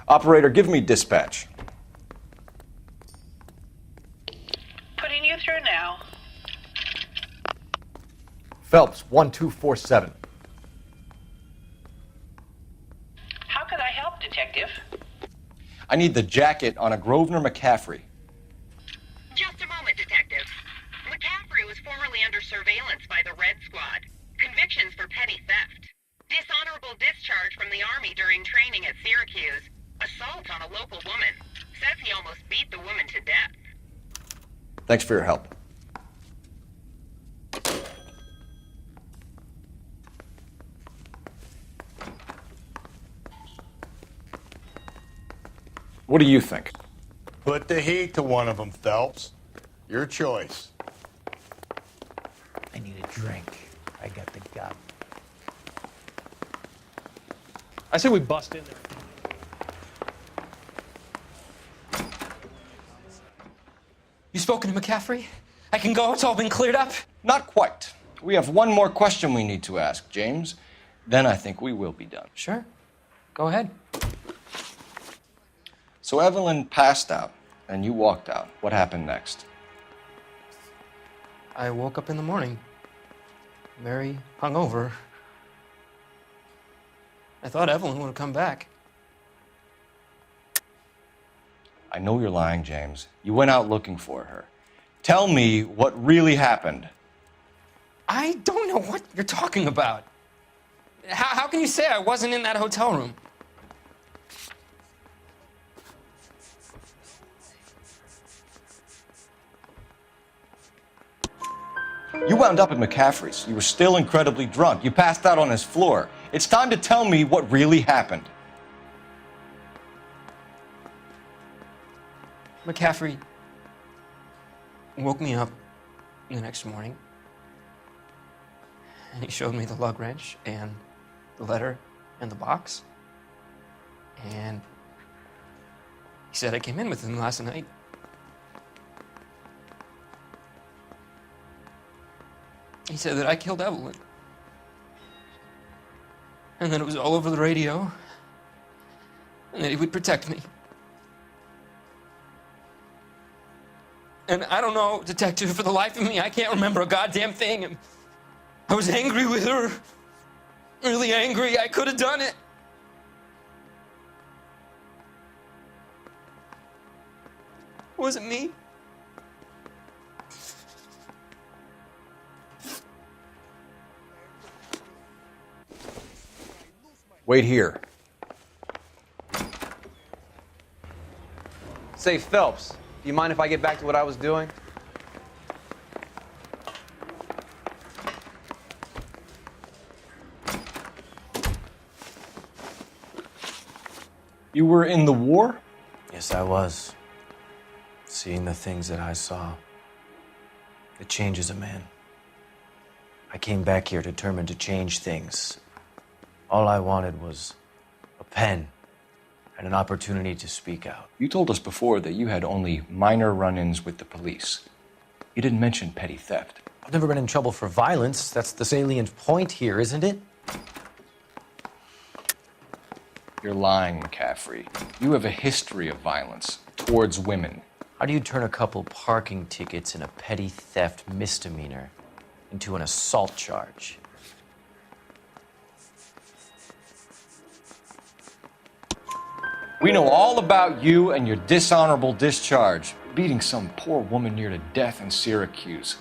Operator, give me dispatch. Putting you through now. Phelps, 1247. How could I help, Detective? I need the jacket on a Grosvenor McCaffrey. Just a moment, Detective. McCaffrey was formerly under surveillance by the Red Squad. Convictions for petty theft. Dishonorable discharge from the Army during training at Syracuse. Assault on a local woman. Says he almost beat the woman to death. Thanks for your help. What do you think? Put the heat to one of them, Phelps. Your choice. I need a drink. I got the gun. I say we bust in there. You spoken to McCaffrey? I can go? It's all been cleared up? Not quite. We have one more question we need to ask, James. Then I think we will be done. Sure. Go ahead. So Evelyn passed out, and you walked out. What happened next? I woke up in the morning, very hungover. I thought Evelyn would have come back. I know you're lying, James. You went out looking for her. Tell me what really happened. I don't know what you're talking about. How can you say I wasn't in that hotel room? You wound up at McCaffrey's. You were still incredibly drunk. You passed out on his floor. It's time to tell me what really happened. McCaffrey woke me up the next morning, and he showed me the lug wrench and the letter and the box, and he said I came in with him last night. He said that I killed Evelyn, and that it was all over the radio, and that he would protect me. And I don't know, Detective, for the life of me, I can't remember a goddamn thing. And I was angry with her. Really angry. I could have done it. It wasn't me. Wait here. Say, Phelps, do you mind if I get back to what I was doing? You were in the war? Yes, I was. Seeing the things that I saw. It changes a man. I came back here determined to change things. All I wanted was a pen and an opportunity to speak out. You told us before that you had only minor run-ins with the police. You didn't mention petty theft. I've never been in trouble for violence. That's the salient point here, isn't it? You're lying, McCaffrey. You have a history of violence towards women. How do you turn a couple parking tickets and a petty theft misdemeanor into an assault charge? We know all about you and your dishonorable discharge, beating some poor woman near to death in Syracuse.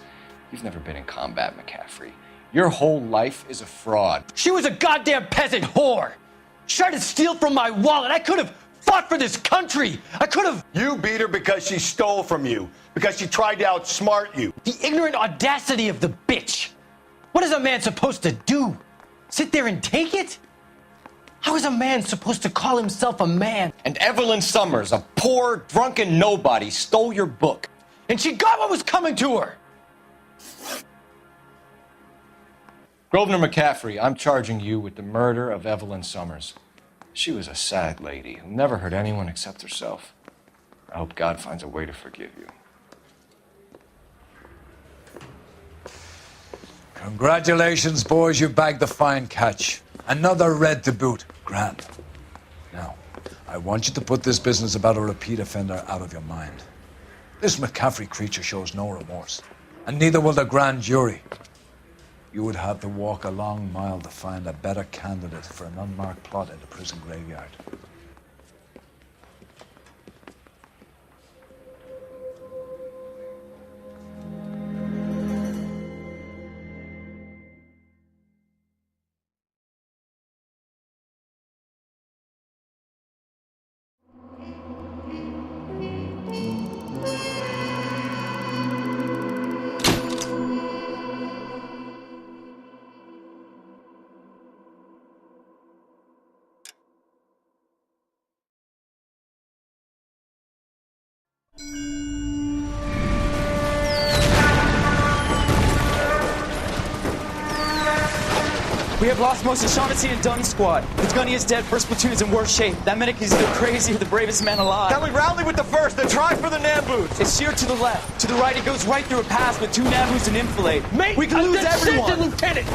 You've never been in combat, McCaffrey. Your whole life is a fraud. She was a goddamn peasant whore. She tried to steal from my wallet. I could have fought for this country. I could have. You beat her because she stole from you, because she tried to outsmart you. The ignorant audacity of the bitch. What is a man supposed to do? Sit there and take it? How is a man supposed to call himself a man? And Evelyn Summers, a poor, drunken nobody, stole your book. And she got what was coming to her. Grosvenor McCaffrey, I'm charging you with the murder of Evelyn Summers. She was a sad lady who never hurt anyone except herself. I hope God finds a way to forgive you. Congratulations, boys. You bagged the fine catch. Another red to boot. Grand. Now, I want you to put this business about a repeat offender out of your mind. This McCaffrey creature shows no remorse, and neither will the grand jury. You would have to walk a long mile to find a better candidate for an unmarked plot in the prison graveyard. We have lost most of Shaughnessy and Dunn's squad. The gunny is dead. First platoon is in worse shape. That medic is either crazy or the bravest man alive. Can we rally with the first and try for the Nambus? It's sheer to the left. To the right, it goes right through a pass with 2 Nambus and enfilade. Mate, we can lose everyone. Lieutenant,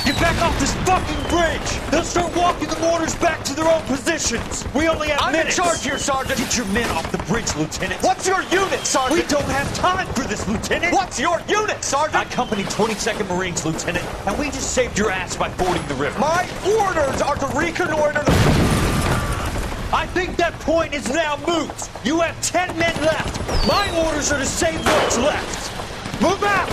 get back off this fucking bridge. They'll start walking the mortars back to their own positions. We only have minutes. I'm in charge here, Sergeant. Get your men off the bridge, Lieutenant. What's your unit, Sergeant? We don't have time for this, Lieutenant. What's your unit, Sergeant? I company 22nd Marines, Lieutenant, and we just saved your ass by fording the river. My orders are to reconnoiter the... I think that point is now moot. You have 10 men left. My orders are to save what's left. Move out!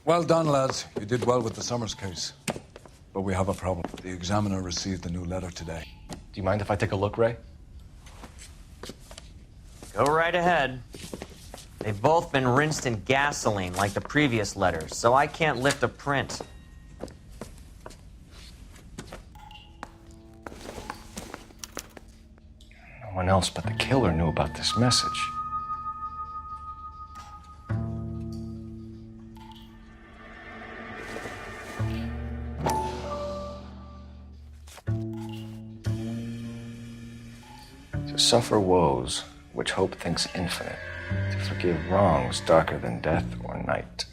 Well done, lads. You did well with the Summers case. But we have a problem. The examiner received a new letter today. Do you mind if I take a look, Ray? Go right ahead. They've both been rinsed in gasoline like the previous letters, so I can't lift a print. No one else but the killer knew about this message. To suffer woes which hope thinks infinite, to forgive wrongs darker than death or night.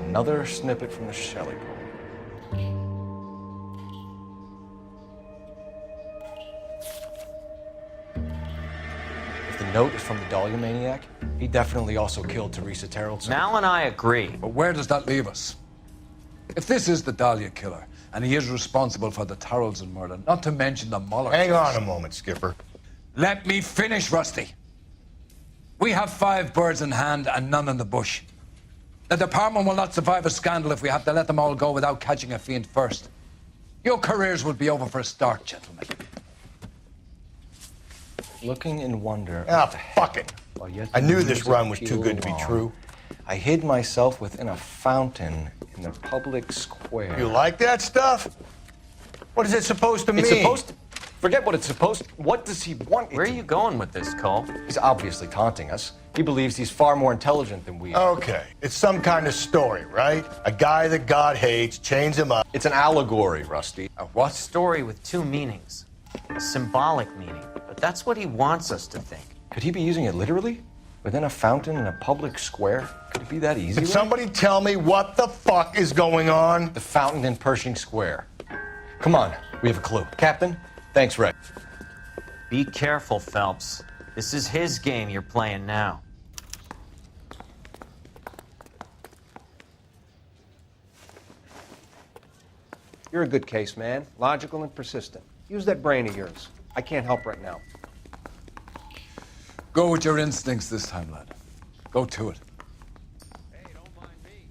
Another snippet from the Shelley poem. If the note is from the Dahlia maniac, he definitely also killed Teresa Terrellson. Mal and I agree. But where does that leave us? If this is the Dahlia killer, and he is responsible for the Tarrelson murder, not to mention the Muller Hang case. on a moment, Skipper. Let me finish, Rusty. We have 5 birds in hand and none in the bush. The department will not survive a scandal if we have to let them all go without catching a fiend first. Your careers will be over for a start, gentlemen. Looking in wonder. Ah, fuck it. I knew this run was too good to be true. I hid myself within a fountain in the public square. You like that stuff? What is it supposed to mean? It's supposed to... Forget what it's supposed to... What does he want? Where are you going with this, Cole? He's obviously taunting us. He believes he's far more intelligent than we are. Okay. It's some kind of story, right? A guy that God hates, chains him up. It's an allegory, Rusty. A what? Story with 2 meanings. A symbolic meaning. But that's what he wants us to think. Could he be using it literally? Within a fountain in a public square? Could it be that easy? Can somebody tell me what the fuck is going on? The fountain in Pershing Square. Come on, we have a clue. Captain, thanks, Ray. Be careful, Phelps. This is his game you're playing now. You're a good case, man. Logical and persistent. Use that brain of yours. I can't help right now. Go with your instincts this time, lad. Go to it. Hey, don't mind me.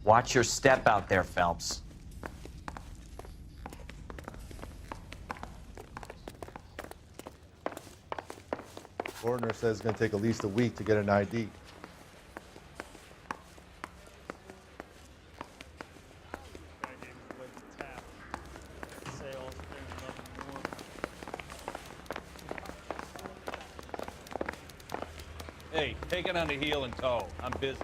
Watch your step out there, Phelps. Coroner says it's going to take at least a week to get an ID. Sale Take it on the heel and toe. I'm busy.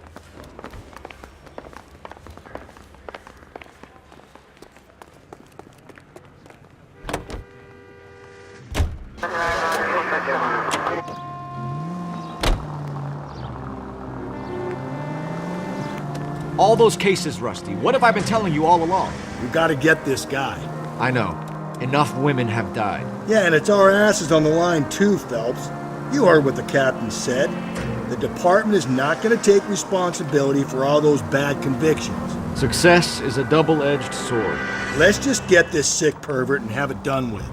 All those cases, Rusty. What have I been telling you all along? We gotta get this guy. I know. Enough women have died. Yeah, and it's our asses on the line too, Phelps. You heard what the captain said. The department is not gonna take responsibility for all those bad convictions. Success is a double-edged sword. Let's just get this sick pervert and have it done with.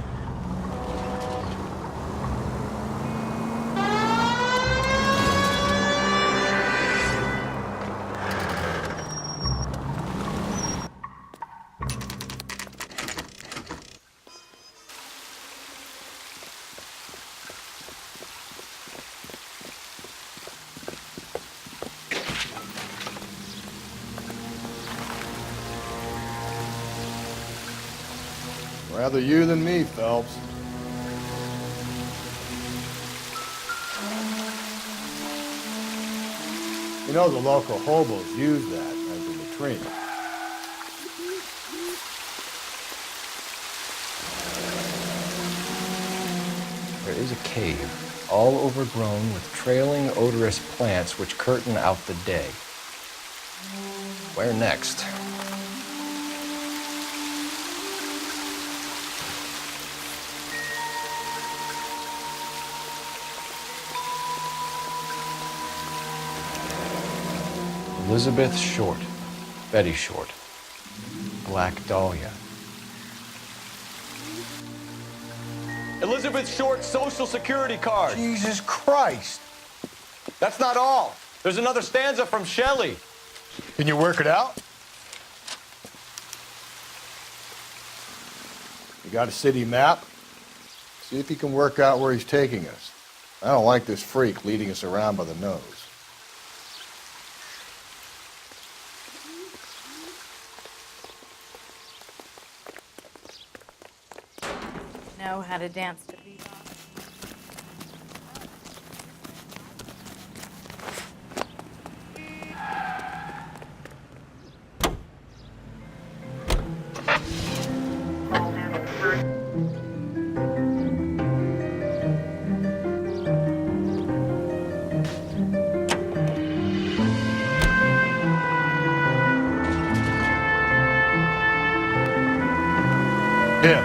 Rather you than me, Phelps. You know the local hobos use that as a latrine. There is a cave, all overgrown with trailing, odorous plants which curtain out the day. Where next? Elizabeth Short, Betty Short, Black Dahlia. Elizabeth Short's social security card. Jesus Christ! That's not all. There's another stanza from Shelley. Can you work it out? You got a city map? See if you can work out where he's taking us. I don't like this freak leading us around by the nose. Know how to dance to beat. Him.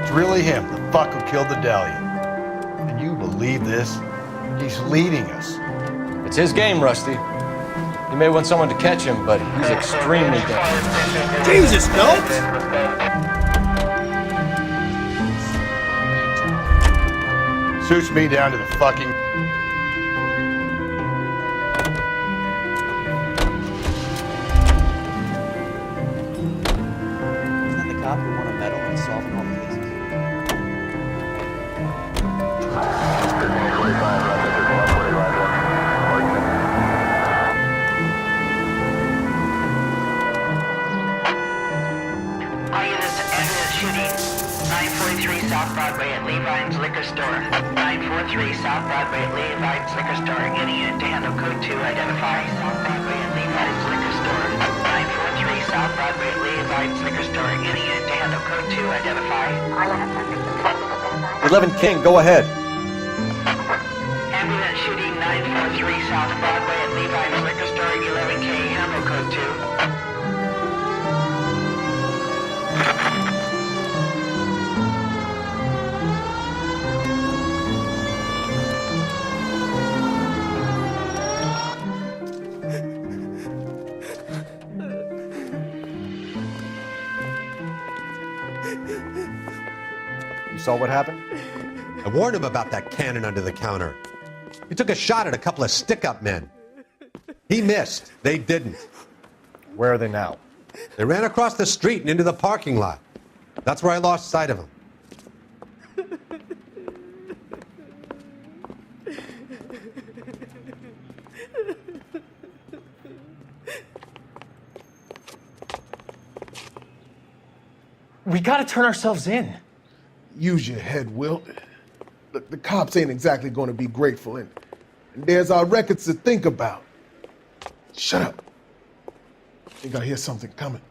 It's really him, the fuck who killed the Dahlia. Can you believe this? He's leading us. It's his game, Rusty. He may want someone to catch him, but he's extremely dangerous. Jesus, Phelps! Suits me down to the fucking... Isn't that the cop who won a medal in solving all the cases? All units ended at shooting 943 South Broadway at Levine's Liquor Store. 943 South Broadway at Levine's Liquor Store. Any unit to handle code 2, identify. South Broadway at Levine's Liquor Store. 943 South Broadway at Levine's Liquor Store. Any unit to handle code 2, identify. 11 King, go ahead. Ambulance shooting 943 South Broadway at Levine's Liquor Store. 11K, handle code 2. You saw what happened? I warned him about that cannon under the counter. He took a shot at a couple of stick-up men. He missed. They didn't. Where are they now? They ran across the street and into the parking lot. That's where I lost sight of them. We gotta turn ourselves in. Use your head, Wilt. The cops ain't exactly going to be grateful, and And there's our records to think about. Shut up. I think I hear something coming.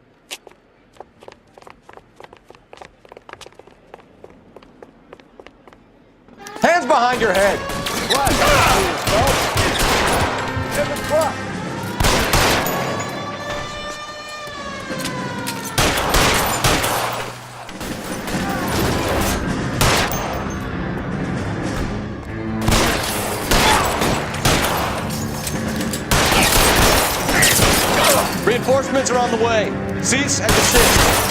Hands behind your head. Reinforcements are on the way. Cease and desist.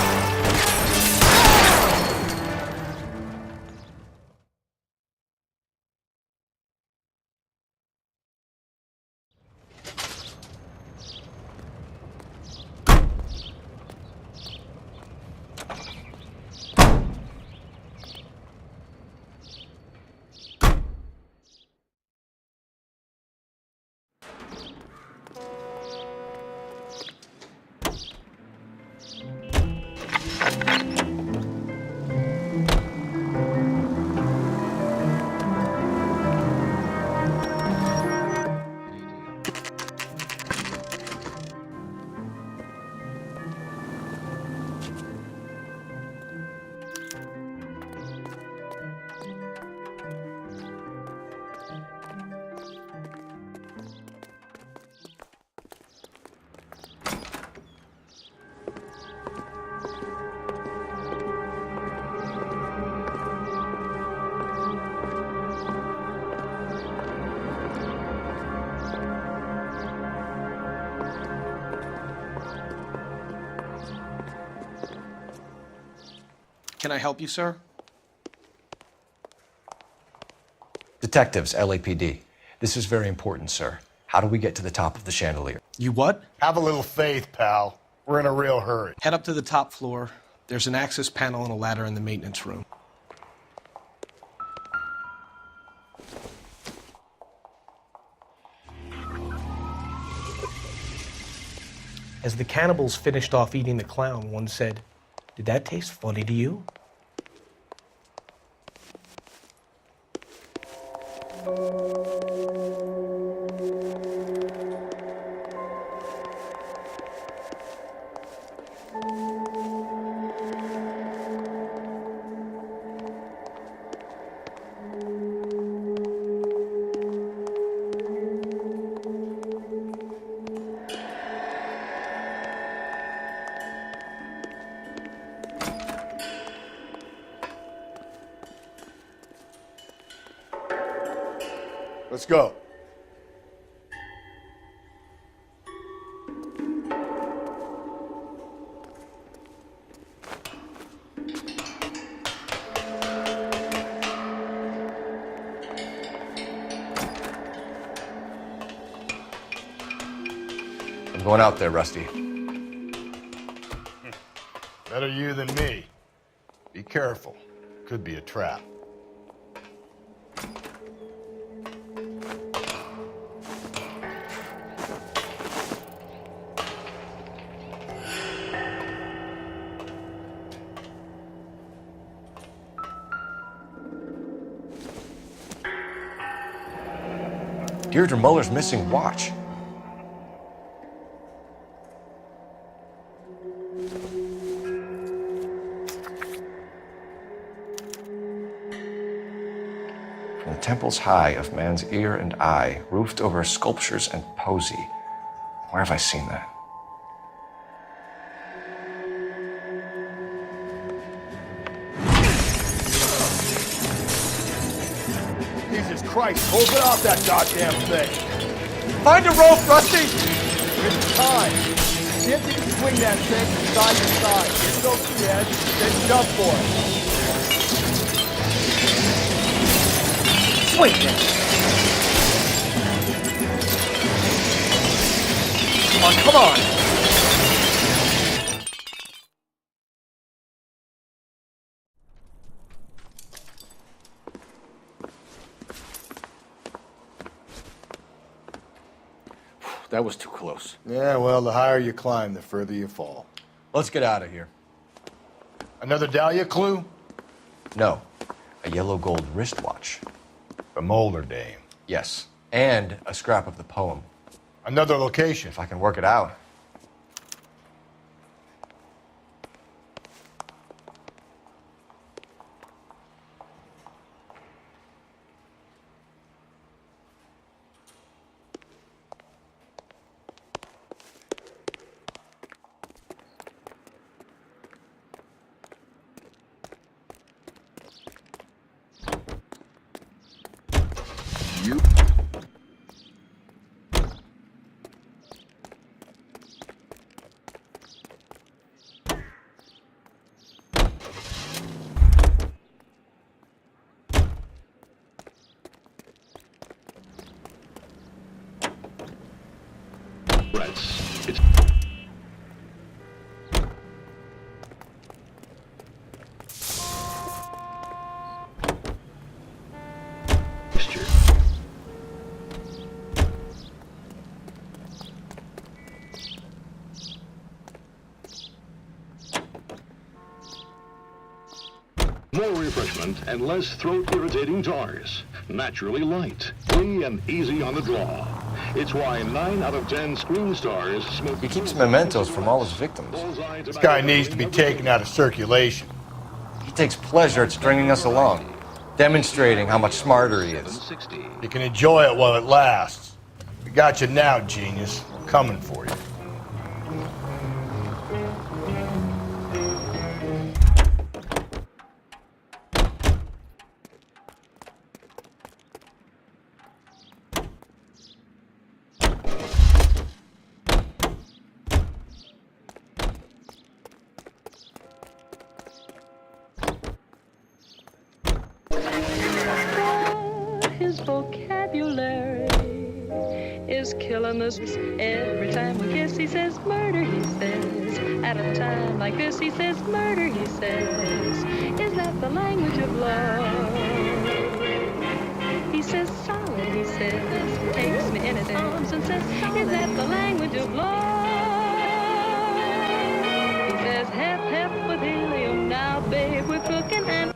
Can I help you, sir? Detectives, LAPD. This is very important, sir. How do we get to the top of the chandelier? You what? Have a little faith, pal. We're in a real hurry. Head up to the top floor. There's an access panel and a ladder in the maintenance room. As the cannibals finished off eating the clown, one said, "Did that taste funny to you?" Let's go. I'm going out there, Rusty. Better you than me. Be careful. Could be a trap. Deirdre Muller's missing watch. From the temples high of man's ear and eye, roofed over sculptures and poesy. Where have I seen that? Jesus Christ, hold it off that goddamn thing. Find a rope, Rusty! It's time. See if you can swing that thing from side to side. Get it over the edge, then jump for it. Swing it! Come on, come on! That was too close. Yeah, well, the higher you climb, the further you fall. Let's get out of here. Another Dahlia clue? No. A yellow gold wristwatch. From older dame. Yes. And a scrap of the poem. Another location. If I can work it out. More refreshment and less throat-irritating jars. Naturally light, free and easy on the draw. It's why 9 out of 10 Screen Stars smoke... He keeps mementos from all his victims. This guy needs to be taken out of circulation. He takes pleasure at stringing us along, demonstrating how much smarter he is. You can enjoy it while it lasts. We got you now, genius. We're coming for you. His vocabulary is killing us. Every time we kiss, he says murder, he says. At a time like this, he says murder, he says. Is that the language of love? He says solid, he says. Takes me in his arms and says, is that the language of love? He says, hep, hep with helium. Now, babe, we're cooking and...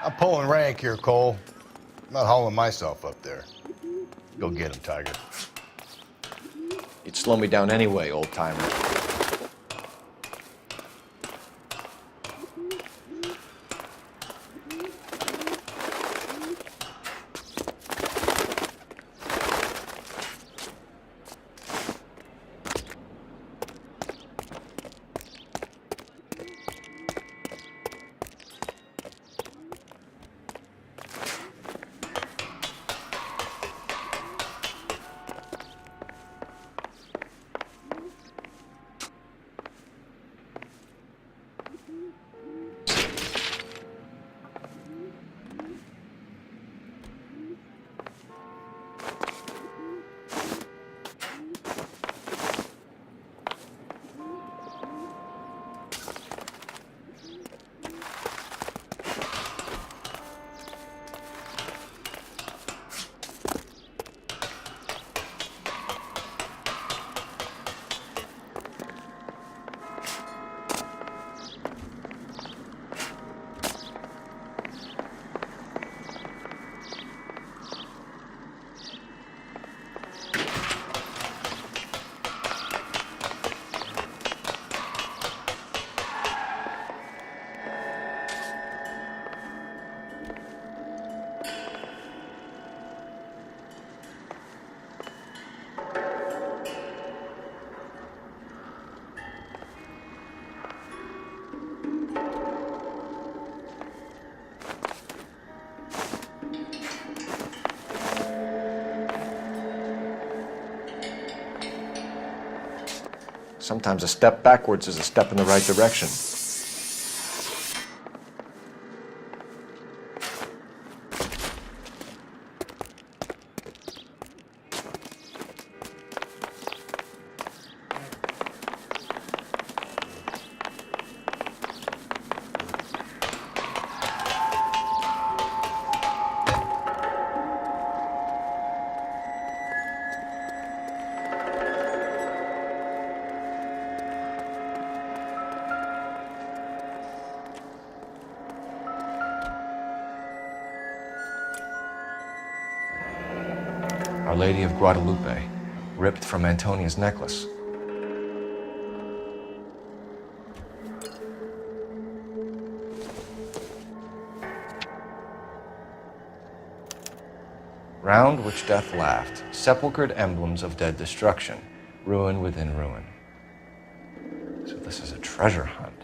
I'm pulling rank here, Cole. I'm not hauling myself up there. Go get him, Tiger. You'd slow me down anyway, old-timer. Sometimes a step backwards is a step in the right direction. Our Lady of Guadalupe, ripped from Antonia's necklace. Round which death laughed, sepulchred emblems of dead destruction, ruin within ruin. So this is a treasure hunt.